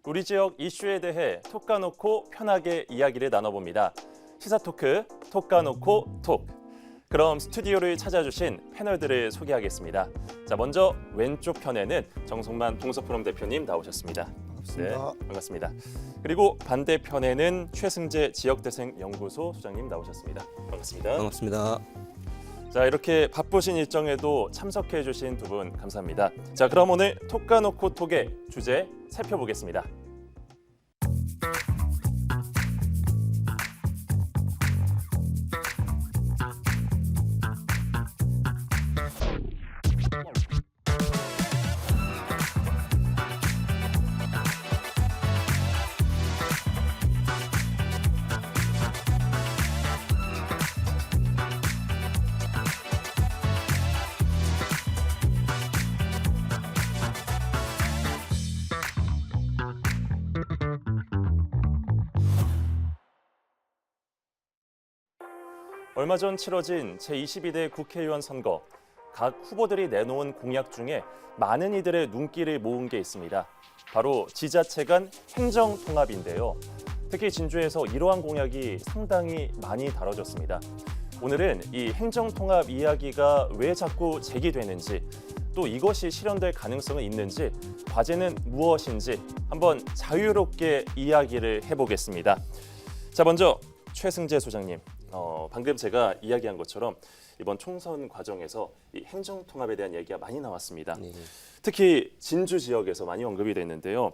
우리 지역 이슈에 대해 톡 까놓고 편하게 이야기를 나눠봅니다. 시사 토크, 톡 까놓고 톡. 그럼 스튜디오를 찾아주신 패널들을 소개하겠습니다. 자, 먼저 왼쪽 편에는 정성만 동서포럼 대표님 나오셨습니다. 반갑습니다. 네, 반갑습니다. 그리고 반대편에는 최승재 지역대생연구소 소장님 나오셨습니다. 반갑습니다. 반갑습니다. 자, 이렇게 바쁘신 일정에도 참석해 주신 두 분 감사합니다. 자, 그럼 오늘 톡 까놓고 톡의 주제 살펴보겠습니다. 얼마 전 치러진 제22대 국회의원 선거. 각 후보들이 내놓은 공약 중에 많은 이들의 눈길을 모은 게 있습니다. 바로 지자체 간 행정통합인데요. 특히 진주에서 이러한 공약이 상당히 많이 다뤄졌습니다. 오늘은 이 행정통합 이야기가 왜 자꾸 제기되는지, 또 이것이 실현될 가능성은 있는지, 과제는 무엇인지 한번 자유롭게 이야기를 해보겠습니다. 자, 먼저 최승재 소장님. 방금 제가 이야기한 것처럼 이번 총선 과정에서 이 행정통합에 대한 얘기가 많이 나왔습니다. 네. 특히 진주 지역에서 많이 언급이 됐는데요.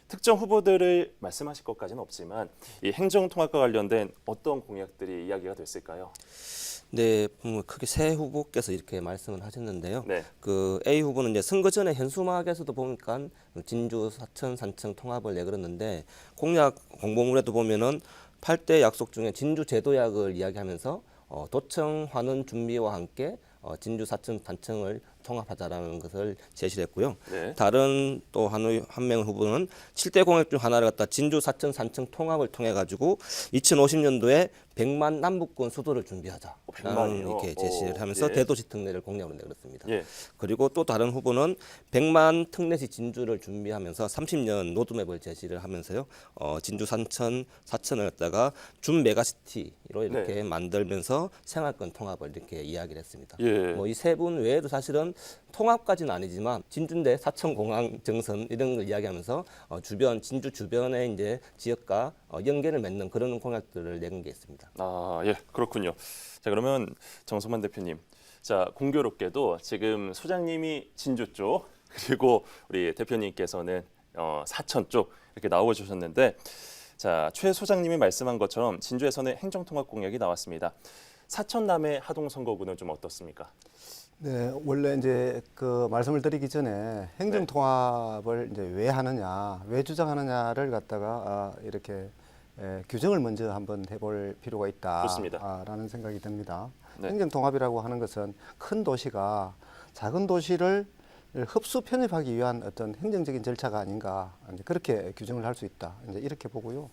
특정 후보들을 말씀하실 것까지는 없지만 이 행정통합과 관련된 어떤 공약들이 이야기가 됐을까요? 네, 크게 세 후보께서 이렇게 말씀을 하셨는데요. 네. 그 A 후보는 이제 선거 전에 현수막에서도 보니까 진주 사천 산청 통합을 내걸었는데 공약 공보문에도 보면은 8대 약속 중에 진주 제도약을 이야기하면서 도청 환원 준비와 함께 진주 사천 단청을 통합하자라는 것을 제시를 했고요. 네. 다른 또 한 명 후보는 7대 공약 중 하나를 갖다 진주 사천 산청 통합을 통해 가지고 2050년도에 100만 남북권 수도를 준비하자. 100만이요? 이렇게 제시를 하면서 예. 대도시 특례를 공약으로 내걸었습니다. 예. 그리고 또 다른 후보는 100만 특례시 진주를 준비하면서 30년 로드맵을 제시를 하면서요. 진주 산천 사천을 갖다가 준 메가시티로 이렇게 네. 만들면서 생활권 통합을 이렇게 이야기를 했습니다. 예. 뭐 이 세 분 외에도 사실은 통합까지는 아니지만 진주인데 사천공항 정선 이런 걸 이야기하면서 주변 진주 주변의 이제 지역과 연계를 맺는 그런 공약들을 내건 게 있습니다. 아, 예, 그렇군요. 자, 그러면 정성만 대표님. 자, 공교롭게도 지금 소장님이 진주 쪽, 그리고 우리 대표님께서는 사천 쪽 이렇게 나와 주셨는데, 자, 최 소장님이 말씀한 것처럼 진주에서는 행정통합 공약이 나왔습니다. 사천남해 하동선거구는 좀 어떻습니까? 네, 원래 이제 그 말씀을 드리기 전에 행정통합을 이제 왜 하느냐, 왜 주장하느냐를 갖다가 이렇게 규정을 먼저 한번 해볼 필요가 좋습니다. 있다라는 생각이 듭니다. 네. 행정통합이라고 하는 것은 큰 도시가 작은 도시를 흡수 편입하기 위한 어떤 행정적인 절차가 아닌가, 이제 그렇게 규정을 할 수 있다. 이제 이렇게 보고요.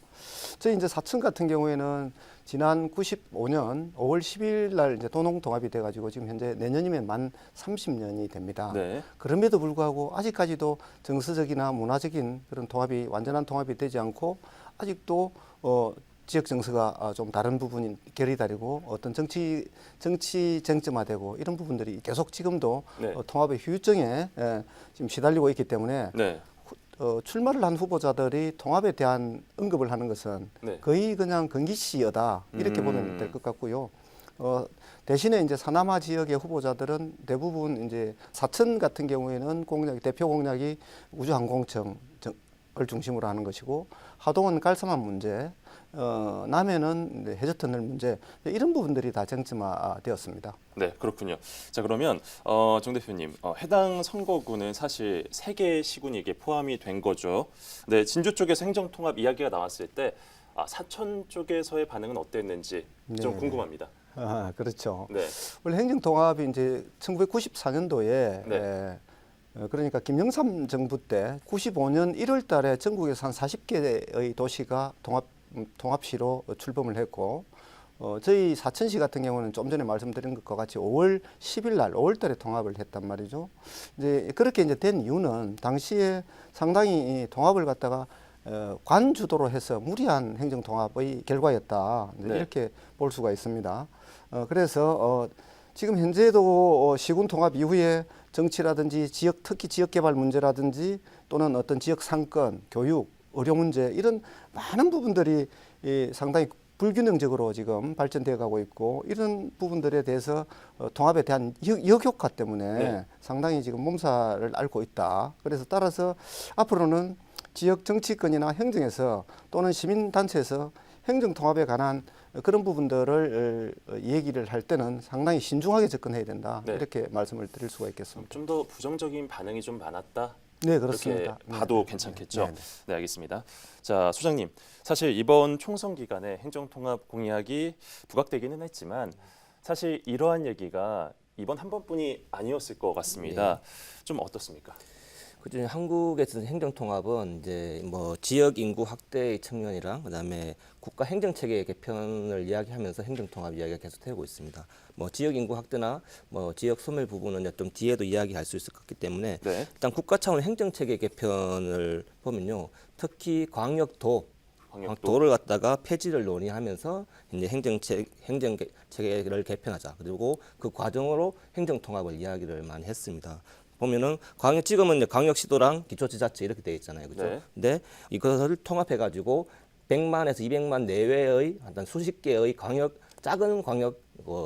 저희 이제 사천 같은 경우에는 지난 95년 5월 10일 날 이제 도농통합이 돼가지고 지금 현재 내년이면 만 30년이 됩니다. 네. 그럼에도 불구하고 아직까지도 정서적이나 문화적인 그런 통합이 완전한 통합이 되지 않고 아직도 지역 정서가 좀 다른 부분이 결이 다르고 어떤 정치 쟁점화되고 이런 부분들이 계속 지금도 네. 통합의 휴유증에 지금 시달리고 있기 때문에 네. 출마를 한 후보자들이 통합에 대한 언급을 하는 것은 네. 거의 그냥 건기시여다 이렇게 보면 될 것 같고요. 대신에 이제 사남하 지역의 후보자들은 대부분 이제 사천 같은 경우에는 대표 공약이 우주항공청을 중심으로 하는 것이고 하동은 깔쌈한 문제, 남해는 해저터널 문제 이런 부분들이 다 쟁점화되었습니다. 네, 그렇군요. 자, 그러면 정 대표님, 해당 선거구는 사실 3개의 시군이 이게 포함이 된 거죠. 네, 진주 쪽에서 행정통합 이야기가 나왔을 때 사천 쪽에서의 반응은 어땠는지 좀 네. 궁금합니다. 그렇죠. 네, 원래 행정통합이 이제 1994년도에 네. 그러니까 김영삼 정부 때 95년 1월 달에 전국에서 한 40개의 도시가 통합시로 출범을 했고 저희 사천시 같은 경우는 좀 전에 말씀드린 것과 같이 5월 10일 날 5월 달에 통합을 했단 말이죠. 이제 그렇게 이제 된 이유는 당시에 상당히 이 통합을 갖다가 관 주도로 해서 무리한 행정 통합의 결과였다. 이제 네. 이렇게 볼 수가 있습니다. 그래서 지금 현재도 시군 통합 이후에 정치라든지 지역 특히 지역 개발 문제라든지 또는 어떤 지역 상권, 교육, 의료 문제 이런 많은 부분들이 상당히 불균형적으로 지금 발전되어 가고 있고 이런 부분들에 대해서 통합에 대한 역효과 때문에 네. 상당히 지금 몸살을 앓고 있다. 그래서 따라서 앞으로는 지역 정치권이나 행정에서 또는 시민단체에서 행정 통합에 관한 그런 부분들을 얘기를 할 때는 상당히 신중하게 접근해야 된다. 네. 이렇게 말씀을 드릴 수가 있겠습니다. 좀 더 부정적인 반응이 좀 많았다. 네, 그렇습니다. 이렇게 봐도 네. 괜찮겠죠. 네, 네. 네, 알겠습니다. 자, 소장님, 사실 이번 총선 기간에 행정통합 공약이 부각되기는 했지만 사실 이러한 얘기가 이번 한 번뿐이 아니었을 것 같습니다. 좀 어떻습니까? 그중에 한국에서 행정 통합은 이제 뭐 지역 인구 확대의 측면이랑 그다음에 국가 행정 체계 개편을 이야기하면서 행정 통합 이야기가 계속되고 있습니다. 뭐 지역 인구 확대나 뭐 지역 소멸 부분은 좀 뒤에도 이야기할 수 있을 것 같기 때문에 네. 일단 국가 차원 행정 체계 개편을 보면요, 특히 광역도 도를 갖다가 폐지를 논의하면서 이제 행정 체계를 개편하자. 그리고 그 과정으로 행정 통합을 이야기를 많이 했습니다. 보면은 지금은 이제 광역시도랑 기초지자체 이렇게 돼 있잖아요, 그죠? 네. 근데 이것을 통합해가지고 100만에서 200만 내외의 어떤 수십 개의 작은 광역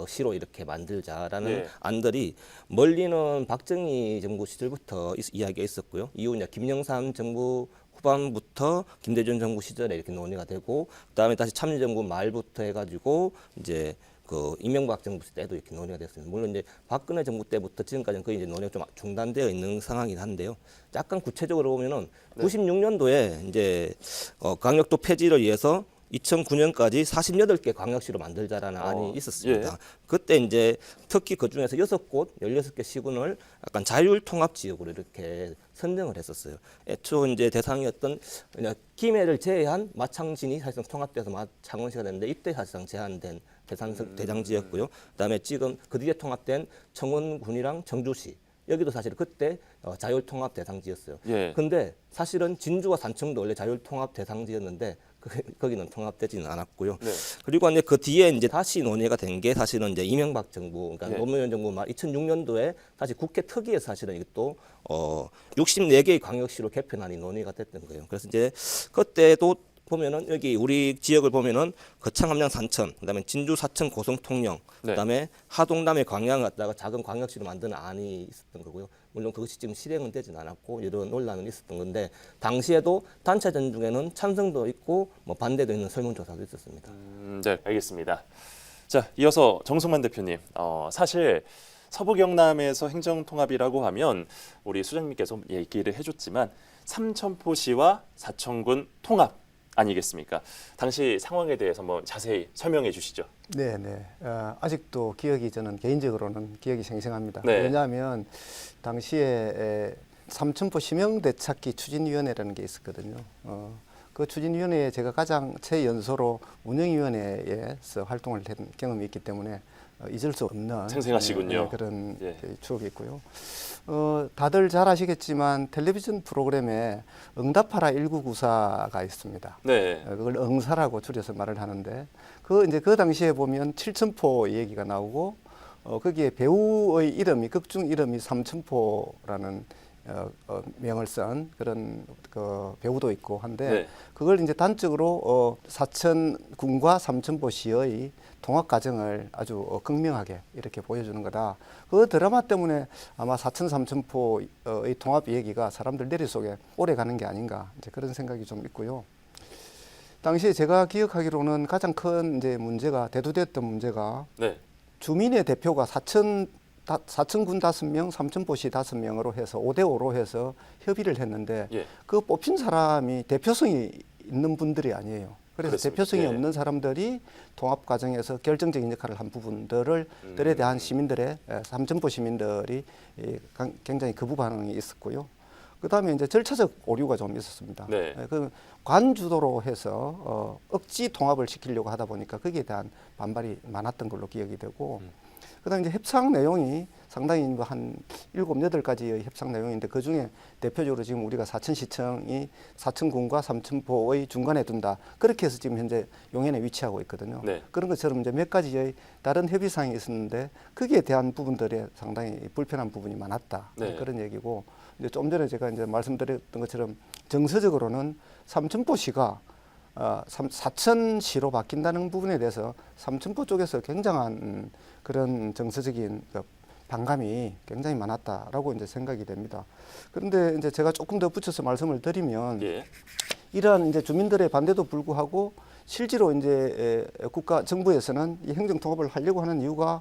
시로 이렇게 만들자라는 네. 안들이 멀리는 박정희 정부 시절부터 이야기가 있었고요. 이후 이제 김영삼 정부 후반부터 김대중 정부 시절에 이렇게 논의가 되고, 그다음에 다시 참여정부 말부터 해가지고 이제 그 이명박 정부 때도 이렇게 논의가 됐습니다. 물론 이제 박근혜 정부 때부터 지금까지는 거의 이제 논의가 좀 중단되어 있는 상황이긴 한데요. 약간 구체적으로 보면은 네. 96년도에 이제 강력도 폐지를 위해서 2009년까지 48개 광역시로 만들자라는 안이 있었습니다. 예. 그때 이제 특히 그 중에서 6곳, 16개 시군을 약간 자율통합 지역으로 이렇게 선정을 했었어요. 애초 이제 대상이었던 그냥 김해를 제외한 마창진이 사실상 통합돼서 창원시가 됐는데 이때 사실상 제한된 대상지였고요. 그다음에 지금 그 뒤에 통합된 청원군이랑 청주시, 여기도 사실 그때 자율통합 대상지였어요. 예. 근데 사실은 진주와 산청도 원래 자율통합 대상지였는데 거기는 통합되지는 않았고요. 네. 그리고 이제 그 뒤에 이제 다시 논의가 된 게 사실은 이제 이명박 정부, 그러니까 예. 노무현 정부 말 2006년도에 다시 국회 특위에서 사실은 이것도 64개의 광역시로 개편안이 논의가 됐던 거예요. 그래서 이제 그때도 보면은 여기 우리 지역을 보면은 거창, 함양, 산천, 그다음에 진주, 사천, 고성, 통영, 네. 그다음에 하동담의 광양을 갖다가 작은 광역시로 만드는 안이 있었던 거고요. 물론 그것이 지금 실행은 되진 않았고 이런 논란은 있었던 건데, 당시에도 단체전 중에는 찬성도 있고 뭐 반대도 있는 설문조사도 있었습니다. 네, 알겠습니다. 자, 이어서 정성만 대표님, 사실 서부 경남에서 행정통합이라고 하면 우리 수장님께서 얘기를 해줬지만 삼천포시와 사천군 통합 아니겠습니까? 당시 상황에 대해서 한번 자세히 설명해 주시죠. 네, 네. 아직도 기억이 저는 개인적으로는 기억이 생생합니다. 네. 왜냐하면 당시에 삼천포 심형대찾기 추진위원회라는 게 있었거든요. 그 추진위원회에 제가 가장 최연소로 운영위원회에서 활동을 한 경험이 있기 때문에 잊을 수 없는 생생하시군요. 그런 예. 추억이 있고요. 다들 잘 아시겠지만 텔레비전 프로그램에 응답하라 1994가 있습니다. 네. 그걸 응사라고 줄여서 말을 하는데 그 당시에 보면 칠천포 얘기가 나오고 거기에 배우의 이름이 극중 이름이 삼천포라는 명을 쓴 그런 그 배우도 있고 한데 네. 그걸 이제 단적으로 사천군과 삼천포시의 통합 과정을 아주 극명하게 이렇게 보여주는 거다. 그 드라마 때문에 아마 사천 삼천포의 통합 얘기가 사람들 내리 속에 오래 가는 게 아닌가 이제 그런 생각이 좀 있고요. 당시에 제가 기억하기로는 가장 큰 이제 문제가 대두됐던 문제가 네. 주민의 대표가 사천군 5명, 삼천포시 5명으로 해서 5대5로 해서 협의를 했는데 예. 그 뽑힌 사람이 대표성이 있는 분들이 아니에요. 그래서 그렇습니다. 대표성이 예. 없는 사람들이 통합 과정에서 결정적인 역할을 한 부분들에 대한 시민들의 삼천포 시민들이 굉장히 거부 반응이 있었고요. 그다음에 이제 절차적 오류가 좀 있었습니다. 네. 그 관주도로 해서 억지 통합을 시키려고 하다 보니까 거기에 대한 반발이 많았던 걸로 기억이 되고 그다음에 이제 협상 내용이 상당히 뭐한 7, 8가지의 협상 내용인데 그중에 대표적으로 지금 우리가 사천시청이 사천군과 삼천포의 중간에 둔다. 그렇게 해서 지금 현재 용현에 위치하고 있거든요. 네. 그런 것처럼 이제 몇 가지의 다른 협의사항이 있었는데 거기에 대한 부분들에 상당히 불편한 부분이 많았다. 네. 그런 얘기고 이제 좀 전에 제가 이제 말씀드렸던 것처럼 정서적으로는 삼천포시가 사천시로 바뀐다는 부분에 대해서 삼천포 쪽에서 굉장한 그런 정서적인 반감이 굉장히 많았다라고 이제 생각이 됩니다. 그런데 이제 제가 조금 더 붙여서 말씀을 드리면 예. 이러한 이제 주민들의 반대도 불구하고 실제로 이제 국가 정부에서는 이 행정 통합을 하려고 하는 이유가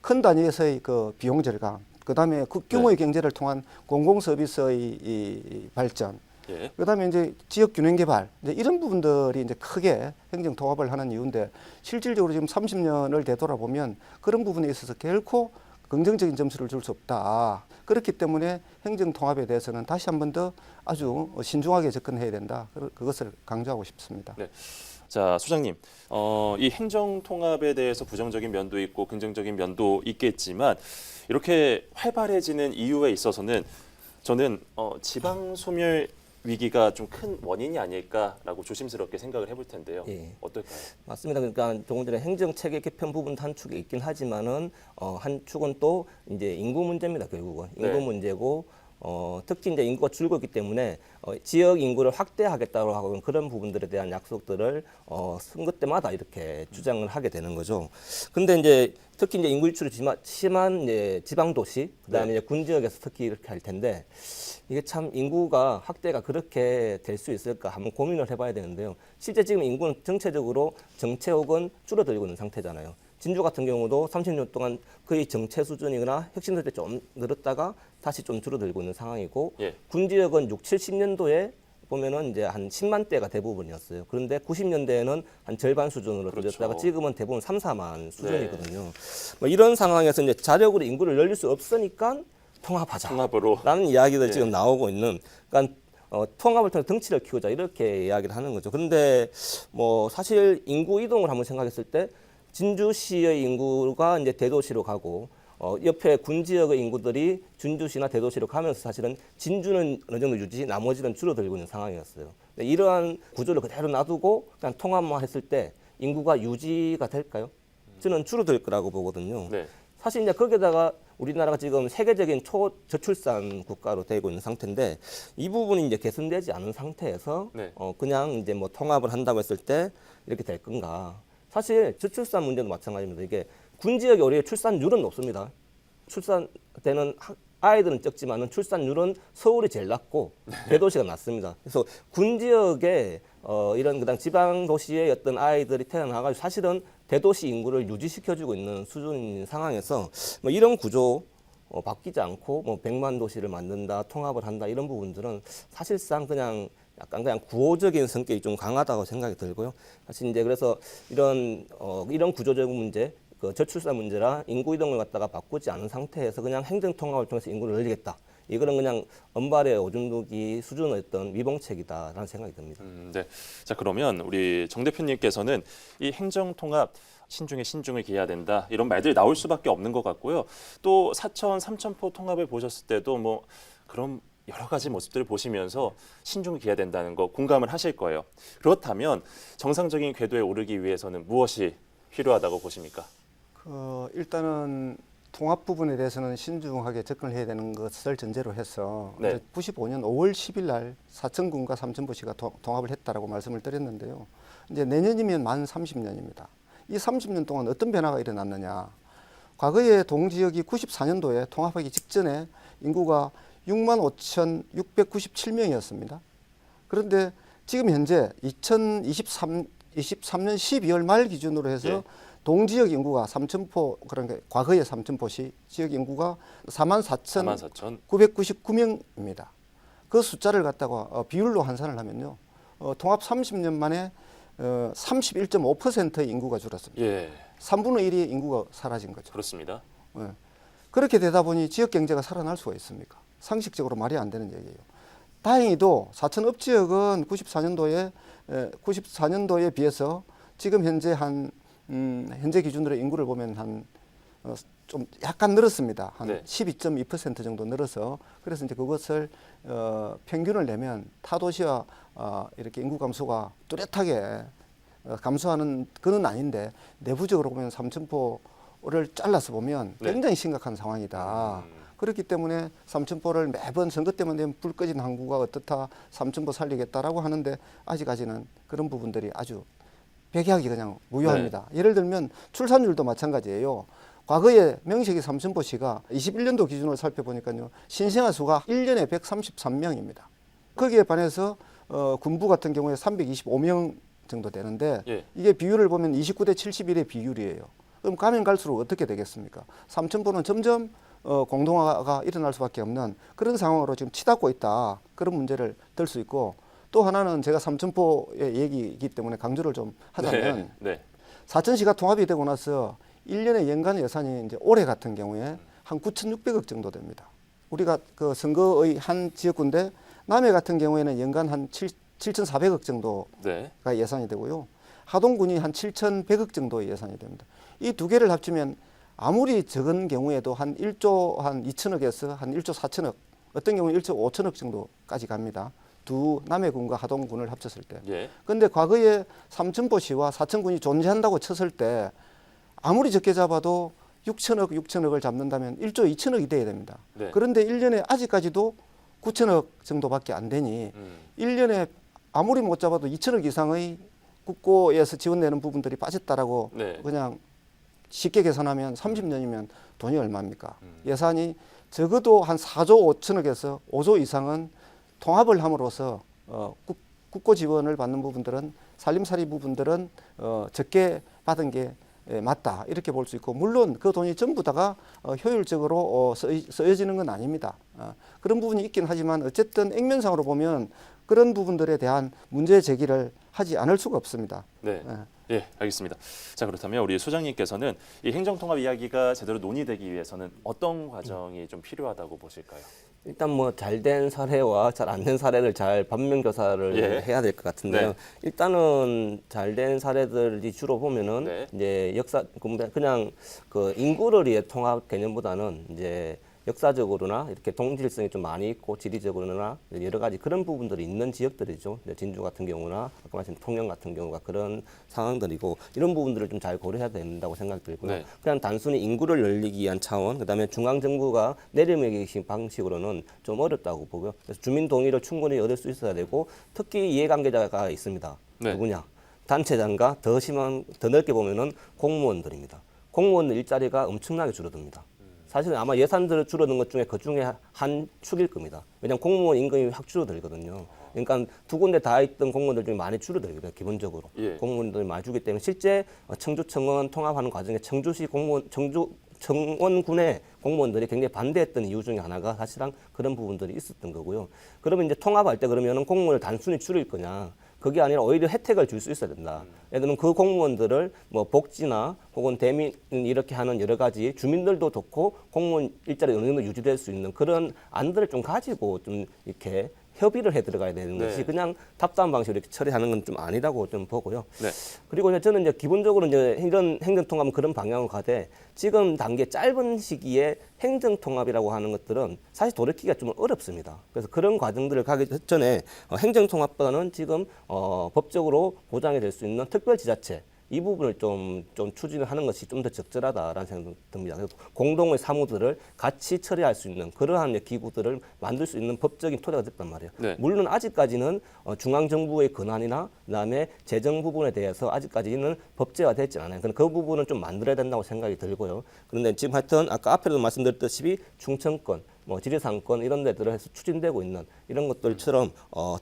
큰 단위에서의 그 비용 절감, 그다음에 극규모의 경제를 통한 공공 서비스의 이 발전, 예. 그다음에 이제 지역 균형 개발 이제 이런 부분들이 이제 크게 행정 통합을 하는 이유인데 실질적으로 지금 30년을 되돌아보면 그런 부분에 있어서 결코 긍정적인 점수를 줄 수 없다. 그렇기 때문에 행정 통합에 대해서는 다시 한 번 더 아주 신중하게 접근해야 된다. 그것을 강조하고 싶습니다. 네. 자, 소장님, 이 행정 통합에 대해서 부정적인 면도 있고 긍정적인 면도 있겠지만 이렇게 활발해지는 이유에 있어서는 저는 지방 소멸 위기가 좀 큰 원인이 아닐까라고 조심스럽게 생각을 해볼 텐데요. 예. 어떨까요? 맞습니다. 그러니까 조금 전에 행정 체계 개편 부분도 한 축에 있긴 하지만은 한 축은 또 이제 인구 문제입니다. 결국은 인구 네. 문제고 특히 이제 인구가 줄고 있기 때문에 지역 인구를 확대하겠다고 하고 그런 부분들에 대한 약속들을 선거 때마다 이렇게 주장을 하게 되는 거죠. 근데 이제 특히 이제 인구 유출이 심한 이제 지방 도시, 그다음에 네. 이제 군 지역에서 특히 이렇게 할 텐데 이게 참 인구가 확대가 그렇게 될 수 있을까 한번 고민을 해봐야 되는데요. 실제 지금 인구는 전체적으로 정체 혹은 줄어들고 있는 상태잖아요. 진주 같은 경우도 30년 동안 거의 정체 수준이거나 혁신될 때 좀 늘었다가 다시 좀 줄어들고 있는 상황이고 예. 군 지역은 6, 70년도에 보면은 이제 한 10만 대가 대부분이었어요. 그런데 90년대에는 한 절반 수준으로 그렇죠. 줄었다가 지금은 대부분 3, 4만 수준이거든요. 뭐 이런 상황에서 이제 자력으로 인구를 늘릴 수 없으니까 통합하자. 통합으로. 라는 이야기들 네. 지금 나오고 있는, 그러니까 통합을 통해 덩치를 키우자 이렇게 이야기를 하는 거죠. 그런데 뭐 사실 인구 이동을 한번 생각했을 때 진주시의 인구가 이제 대도시로 가고 옆에 군 지역의 인구들이 준주시나 대도시로 가면서 사실은 진주는 어느 정도 유지, 나머지는 줄어들고 있는 상황이었어요. 근데 이러한 구조를 그대로 놔두고 그냥 통합만 했을 때 인구가 유지가 될까요? 저는 줄어들 거라고 보거든요. 네. 사실 이제 거기다가 우리나라가 지금 세계적인 초저출산 국가로 되고 있는 상태인데 이 부분이 이제 개선되지 않은 상태에서 네. 그냥 이제 뭐 통합을 한다고 했을 때 이렇게 될 건가? 사실 저출산 문제도 마찬가지입니다. 이게 군 지역에 오히려 출산율은 높습니다. 출산되는 아이들은 적지만은 출산율은 서울이 제일 낮고 대도시가 낮습니다. 그래서 군 지역에 이런 그다음 지방 도시의 어떤 아이들이 태어나가지고 사실은 대도시 인구를 유지시켜주고 있는 수준인 상황에서 뭐 이런 구조 바뀌지 않고 뭐 100만 도시를 만든다, 통합을 한다 이런 부분들은 사실상 그냥 약간 그냥 구호적인 성격이 좀 강하다고 생각이 들고요. 사실 이제 그래서 이런 구조적 문제, 그 저출산 문제라 인구 이동을 갖다가 바꾸지 않은 상태에서 그냥 행정 통합을 통해서 인구를 늘리겠다. 이거는 그냥 언발의 오줌 누기 수준의 어떤 위봉책이다라는 생각이 듭니다. 네. 자, 그러면 우리 정 대표님께서는 이 행정 통합 신중에 신중을 기해야 된다 이런 말들이 나올 수밖에 없는 것 같고요. 또 사천, 삼천포 통합을 보셨을 때도 뭐 그런 여러 가지 모습들을 보시면서 신중을 기해야 된다는 거 공감을 하실 거예요. 그렇다면 정상적인 궤도에 오르기 위해서는 무엇이 필요하다고 보십니까? 일단은 통합 부분에 대해서는 신중하게 접근을 해야 되는 것을 전제로 해서 네. 이제 95년 5월 10일 날 사천군과 삼천포시가 통합을 했다라고 말씀을 드렸는데요. 이제 내년이면 만 30년입니다. 이 30년 동안 어떤 변화가 일어났느냐? 과거에 동지역이 94년도에 통합하기 직전에 인구가 65,697명이었습니다. 그런데 지금 현재 2023년 12월 말 기준으로 해서 예. 동지역 인구가 삼천포, 그러니까 과거의 삼천포시 지역 인구가 44,999명입니다. 그 숫자를 갖다가 비율로 환산을 하면요, 통합 30년 만에 31.5%의 인구가 줄었습니다. 예, 3분의 1의 인구가 사라진 거죠. 그렇습니다. 예. 그렇게 되다 보니 지역 경제가 살아날 수가 있습니까? 상식적으로 말이 안 되는 얘기예요. 다행히도 사천 읍지역은 94년도에 비해서 지금 현재 현재 기준으로 인구를 보면 한 좀 약간 늘었습니다. 한 네. 12.2% 정도 늘어서 그래서 이제 그것을 평균을 내면 타도시와 이렇게 인구 감소가 뚜렷하게 감소하는 그건 아닌데 내부적으로 보면 삼천포를 잘라서 보면 네. 굉장히 심각한 상황이다. 그렇기 때문에 삼천포를 매번 선거 때만 되면 불 꺼진 항구가 어떻다, 삼천포 살리겠다라고 하는데 아직까지는 그런 부분들이 아주 백약이 그냥 무효합니다. 예를 들면 출산율도 마찬가지예요. 과거에 명식이 삼천포시가 21년도 기준으로 살펴보니까요. 신생아 수가 1년에 133명입니다. 거기에 반해서 군부 같은 경우에 325명 정도 되는데 예. 이게 비율을 보면 29대 71의 비율이에요. 그럼 가면 갈수록 어떻게 되겠습니까? 삼천포는 점점 공동화가 일어날 수밖에 없는 그런 상황으로 지금 치닫고 있다. 그런 문제를 들 수 있고 또 하나는 제가 삼천포의 얘기이기 때문에 강조를 좀 하자면 네. 사천시가 통합이 되고 나서 1년에 연간 예산이 이제 올해 같은 경우에 한 9,600억 정도 됩니다. 우리가 그 선거의 한 지역군데 남해 같은 경우에는 연간 한 7,400억 정도가 네. 예산이 되고요. 하동군이 한 7,100억 정도의 예산이 됩니다. 이 두 개를 합치면 아무리 적은 경우에도 한 1조 한 2천억에서 한 1조 4천억, 어떤 경우는 1조 5천억 정도까지 갑니다. 두 남해군과 하동군을 합쳤을 때. 예. 그런데 과거에 삼천포시와 사천군이 존재한다고 쳤을 때 아무리 적게 잡아도 6천억을 잡는다면 1조 2천억이 돼야 됩니다. 네. 그런데 1년에 아직까지도 9천억 정도밖에 안 되니 1년에 아무리 못 잡아도 2천억 이상의 국고에서 지원되는 부분들이 빠졌다라고 네. 그냥 쉽게 계산하면 30년이면 돈이 얼마입니까? 예산이 적어도 한 4조 5천억에서 5조 이상은 통합을 함으로써 국고 지원을 받는 부분들은 살림살이 부분들은 적게 받은 게 맞다 이렇게 볼 수 있고 물론 그 돈이 전부 다가 효율적으로 쓰여지는 건 아닙니다. 그런 부분이 있긴 하지만 어쨌든 액면상으로 보면 그런 부분들에 대한 문제 제기를 하지 않을 수가 없습니다. 네. 예, 알겠습니다. 자, 그렇다면 우리 소장님께서는 이 행정통합 이야기가 제대로 논의되기 위해서는 어떤 과정이 좀 필요하다고 보실까요? 일단 뭐 잘 된 사례와 잘 안 된 사례를 잘 반면 교사를 예. 해야 될 것 같은데요. 네. 일단은 잘 된 사례들이 주로 보면은 네. 이제 그냥 그 인구를 위해 통합 개념보다는 이제 역사적으로나 이렇게 동질성이 좀 많이 있고 지리적으로나 여러 가지 그런 부분들이 있는 지역들이죠. 진주 같은 경우나 아까 말씀 통영 같은 경우가 그런 상황들이고 이런 부분들을 좀 잘 고려해야 된다고 생각이 들고요. 네. 그냥 단순히 인구를 늘리기 위한 차원, 그다음에 중앙 정부가 내려매기식 방식으로는 좀 어렵다고 보고요. 그래서 주민 동의를 충분히 얻을 수 있어야 되고 특히 이해관계자가 있습니다. 네. 누구냐? 단체장과 더 넓게 보면은 공무원들입니다. 공무원 일자리가 엄청나게 줄어듭니다. 사실은 아마 예산들 줄어든 것 중에 그 중에 한 축일 겁니다. 왜냐하면 공무원 임금이 확 줄어들거든요. 그러니까 두 군데 다 있던 공무원들 중에 많이 줄어들거든요. 기본적으로. 예. 공무원들이 많이 주기 때문에 실제 청주 청원 통합하는 과정에 청주시 공무원, 청원군의 공무원들이 굉장히 반대했던 이유 중에 하나가 사실상 그런 부분들이 있었던 거고요. 그러면 이제 통합할 때 그러면은 공무원을 단순히 줄일 거냐? 그게 아니라 오히려 혜택을 줄 수 있어야 된다. 예를 들면 그 공무원들을 뭐 복지나 혹은 대민 이렇게 하는 여러 가지 주민들도 좋고 공무원 일자리 어느 정도 유지될 수 있는 그런 안들을 좀 가지고 좀 이렇게 협의를 해 들어가야 되는 네. 것이 그냥 탑다운 방식으로 이렇게 처리하는 건 좀 아니라고 좀 보고요. 네. 그리고 이제 저는 이제 기본적으로 이제 이런 행정통합은 그런 방향으로 가되 지금 단계 짧은 시기에 행정통합이라고 하는 것들은 사실 돌이키기가 좀 어렵습니다. 그래서 그런 과정들을 가기 전에 행정통합보다는 지금 법적으로 보장이 될 수 있는 특별지자체 이 부분을 좀 추진을 하는 것이 좀 더 적절하다라는 생각이 듭니다. 그래서 공동의 사무들을 같이 처리할 수 있는 그러한 기구들을 만들 수 있는 법적인 토대가 됐단 말이에요. 네. 물론 아직까지는 중앙정부의 권한이나 그다음에 재정 부분에 대해서 아직까지는 법제화되지 않아요. 그 부분은 좀 만들어야 된다고 생각이 들고요. 그런데 지금 하여튼 아까 앞에도 말씀드렸듯이 충청권, 뭐 지리산권 이런 데들을 해서 추진되고 있는 이런 것들처럼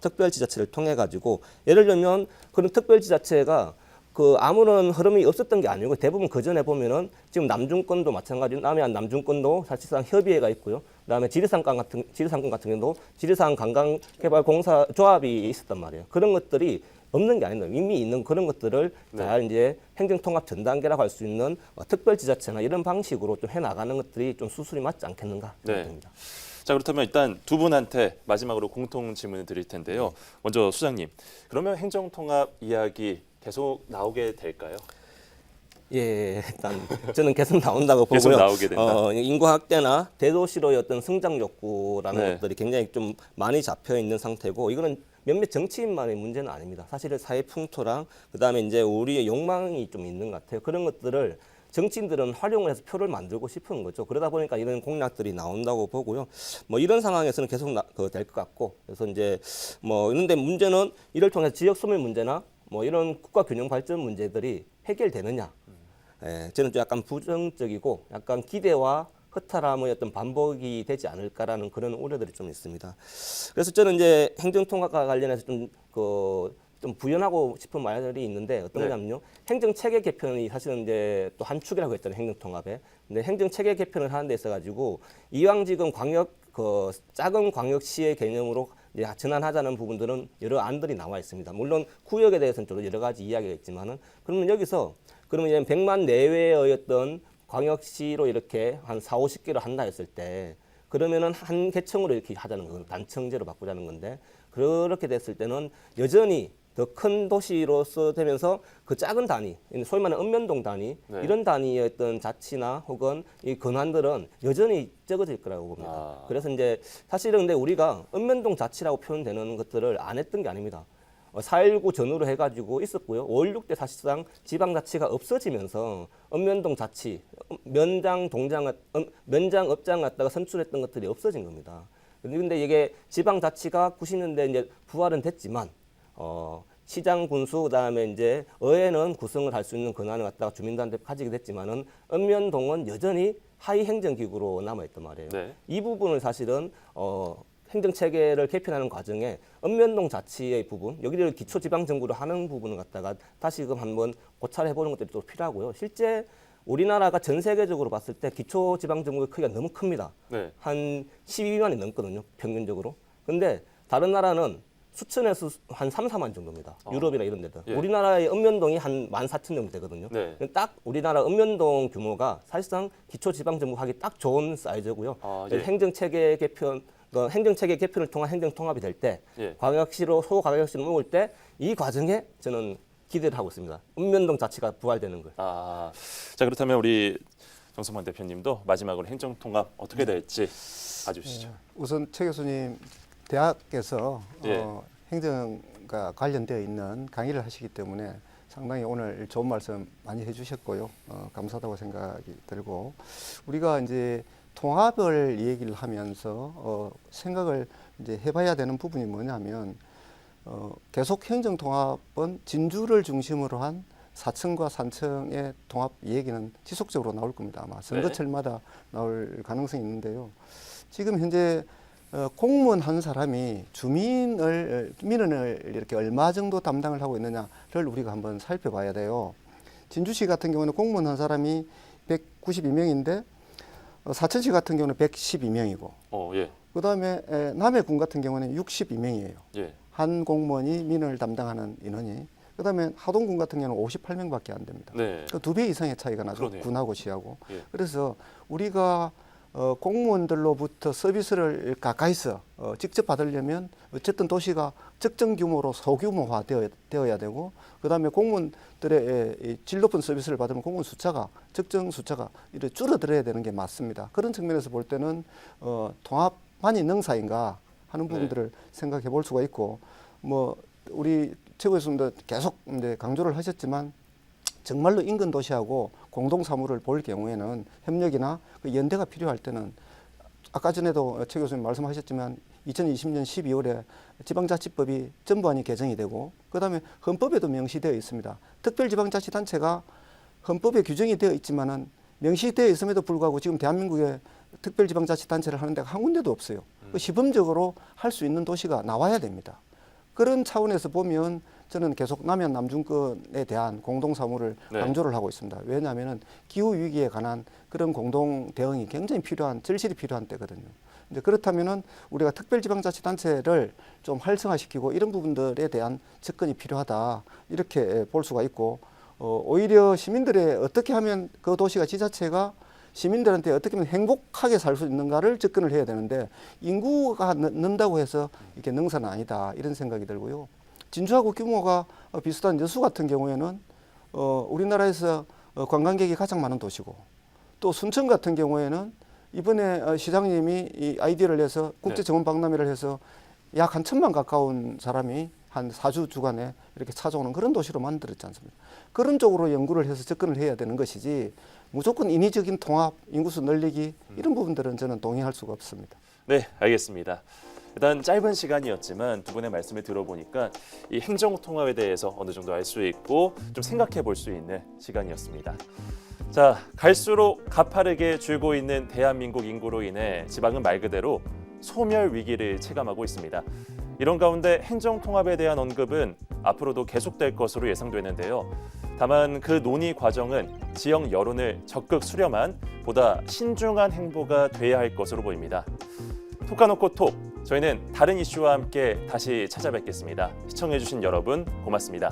특별지자체를 통해 가지고 예를 들면 그런 특별지자체가 그 아무런 흐름이 없었던 게 아니고 대부분 그 전에 보면은 지금 남중권도 마찬가지로 남해안 남중권도 사실상 협의회가 있고요. 그다음에 지리산권 같은 경우도 지리산 관광개발공사 조합이 있었단 말이에요. 그런 것들이 없는 게 아닙니다. 이미 있는 그런 것들을 잘 이제 행정통합 전 단계라고 할 수 있는 특별지자체나 이런 방식으로 좀 해나가는 것들이 좀 수술이 맞지 않겠는가 생각됩니다. 자, 그렇다면 일단 두 분한테 마지막으로 공통 질문을 드릴 텐데요. 먼저 수장님, 그러면 행정통합 이야기 계속 나오게 될까요? 예, 일단 저는 계속 나온다고 보고요. 계속 나오게 된다. 인구 확대나 대도시로의 어떤 성장 욕구라는 네. 것들이 굉장히 좀 많이 잡혀 있는 상태고 이거는 몇몇 정치인만의 문제는 아닙니다. 사실은 사회 풍토랑 그다음에 이제 우리의 욕망이 좀 있는 것 같아요. 그런 것들을 정치인들은 활용을 해서 표를 만들고 싶은 거죠. 그러다 보니까 이런 공약들이 나온다고 보고요. 뭐 이런 상황에서는 계속 될 것 같고 그래서 이제 뭐 이런데 문제는 이를 통해서 지역 소멸 문제나 뭐 이런 국가 균형 발전 문제들이 해결되느냐? 예, 저는 좀 약간 부정적이고 약간 기대와 허탈함의 어떤 반복이 되지 않을까라는 그런 우려들이 좀 있습니다. 그래서 저는 이제 행정통합과 관련해서 좀 부연하고 싶은 말들이 있는데 어떤 네. 거냐면요. 행정체계 개편이 사실은 이제 또 한 축이라고 했잖아요. 행정통합에. 근데 행정체계 개편을 하는 데 있어가지고 이왕 지금 작은 광역시의 개념으로 이제 전환하자는 부분들은 여러 안들이 나와 있습니다. 물론 구역에 대해서는 좀 여러 가지 이야기가 있지만은 그러면 여기서 그러면 이제 100만 내외의 어떤 광역시로 이렇게 한 4, 50개를 한다 했을 때 그러면은 한 개청으로 이렇게 하자는 거예요. 단청제로 바꾸자는 건데 그렇게 됐을 때는 여전히 더 큰 도시로서 되면서 그 작은 단위, 소위 말하는 읍면동 단위 네. 이런 단위의 어떤 자치나 혹은 이 권한들은 여전히 적어질 거라고 봅니다. 아. 그래서 이제 사실은 근데 우리가 읍면동 자치라고 표현되는 것들을 안 했던 게 아닙니다. 4.19 전후로 해가지고 있었고요. 5.16 때 사실상 지방자치가 없어지면서 읍면동 자치, 면장, 업장 갖다가 선출했던 것들이 없어진 겁니다. 근데 이게 지방자치가 90년대 이제 부활은 됐지만, 시장 군수 그다음에 이제 의회는 구성을 할 수 있는 권한을 갖다가 주민들한테 가지게 됐지만은 읍면동은 여전히 하위 행정기구로 남아있단 말이에요. 네. 이 부분을 사실은 행정체계를 개편하는 과정에 읍면동 자치의 부분, 여기를 기초지방정부로 하는 부분을 갖다가 다시금 한번 고찰해보는 것들이 또 필요하고요. 실제 우리나라가 전 세계적으로 봤을 때 기초지방정부의 크기가 너무 큽니다. 네. 한 12만이 넘거든요, 평균적으로. 근데 다른 나라는 수천에서 한 3, 4만 정도입니다. 유럽이나 이런 데들. 예. 우리나라의 읍면동이 한 14,000 정도 되거든요. 네. 딱 우리나라 읍면동 규모가 사실상 기초지방정부 하기 딱 좋은 사이즈고요. 아, 예. 행정체계 개편을 통한 행정통합이 될 때, 예. 광역시로 소광역시로 모을 때 이 과정에 저는 기대를 하고 있습니다. 읍면동 자치가 부활되는 거예요. 아, 자 그렇다면 우리 정성만 대표님도 마지막으로 행정통합 어떻게 될지 봐주시죠. 우선 최 교수님 대학에서 예. 행정과 관련되어 있는 강의를 하시기 때문에 상당히 오늘 좋은 말씀 많이 해주셨고요. 감사하다고 생각이 들고 우리가 이제 통합을 얘기를 하면서 생각을 이제 해봐야 되는 부분이 뭐냐면 계속 행정통합은 진주를 중심으로 한 4층과 3층의 통합 얘기는 지속적으로 나올 겁니다. 아마 선거철마다 나올 가능성이 있는데요. 지금 현재 공무원 한 사람이 민원을 이렇게 얼마 정도 담당을 하고 있느냐를 우리가 한번 살펴봐야 돼요. 진주시 같은 경우는 공무원 한 사람이 192명인데 사천시 같은 경우는 112명이고 예. 그다음에 남해군 같은 경우는 62명이에요. 예. 한 공무원이 민원을 담당하는 인원이. 그다음에 하동군 같은 경우는 58명밖에 안 됩니다. 네. 그 2배 이상의 차이가 나죠. 그러네요. 군하고 시하고. 예. 그래서 우리가 공무원들로부터 서비스를 가까이서 직접 받으려면 어쨌든 도시가 적정 규모로 소규모화 되어야 되고 그다음에 공무원들의 질 높은 서비스를 받으면 공무원 숫자가 적정 숫자가 이렇게 줄어들어야 되는 게 맞습니다. 그런 측면에서 볼 때는 통합만이 능사인가 하는 부분들을 생각해 볼 수가 있고 뭐 우리 최 교수님도 계속 이제 강조를 하셨지만 정말로 인근 도시하고 공동 사무를 볼 경우에는 협력이나 그 연대가 필요할 때는 아까 전에도 최 교수님 말씀하셨지만 2020년 12월에 지방자치법이 전부안이 개정이 되고 그다음에 헌법에도 명시되어 있습니다. 특별지방자치단체가 헌법에 규정이 되어 있지만은 명시되어 있음에도 불구하고 지금 대한민국에 특별지방자치단체를 하는 데가 한 군데도 없어요. 그 시범적으로 할 수 있는 도시가 나와야 됩니다. 그런 차원에서 보면 저는 계속 남양 남중권에 대한 공동 사무를 강조를 하고 있습니다. 왜냐하면 기후 위기에 관한 그런 공동 대응이 굉장히 절실히 필요한 때거든요. 이제 그렇다면은 우리가 특별지방자치단체를 좀 활성화시키고 이런 부분들에 대한 접근이 필요하다 이렇게 볼 수가 있고 오히려 시민들의 어떻게 하면 그 도시가 지자체가 시민들한테 어떻게 하면 행복하게 살 수 있는가를 접근을 해야 되는데 인구가 는다고 해서 이게 능사는 아니다 이런 생각이 들고요. 진주하고 규모가 비슷한 여수 같은 경우에는 우리나라에서 관광객이 가장 많은 도시고 또 순천 같은 경우에는 이번에 시장님이 이 아이디어를 내서 국제정원박람회를 해서 약 한 1,000만 가까운 사람이 한 4주 주간에 이렇게 찾아오는 그런 도시로 만들었지 않습니까? 그런 쪽으로 연구를 해서 접근을 해야 되는 것이지 무조건 인위적인 통합, 인구수 늘리기 이런 부분들은 저는 동의할 수가 없습니다. 네, 알겠습니다. 일단 짧은 시간이었지만 두 분의 말씀을 들어보니까 이 행정통합에 대해서 어느 정도 알 수 있고 좀 생각해 볼 수 있는 시간이었습니다. 자, 갈수록 가파르게 줄고 있는 대한민국 인구로 인해 지방은 말 그대로 소멸 위기를 체감하고 있습니다. 이런 가운데 행정통합에 대한 언급은 앞으로도 계속될 것으로 예상되는데요. 다만 그 논의 과정은 지역 여론을 적극 수렴한 보다 신중한 행보가 돼야 할 것으로 보입니다. 톡카노코 톡, 저희는 다른 이슈와 함께 다시 찾아뵙겠습니다. 시청해주신 여러분 고맙습니다.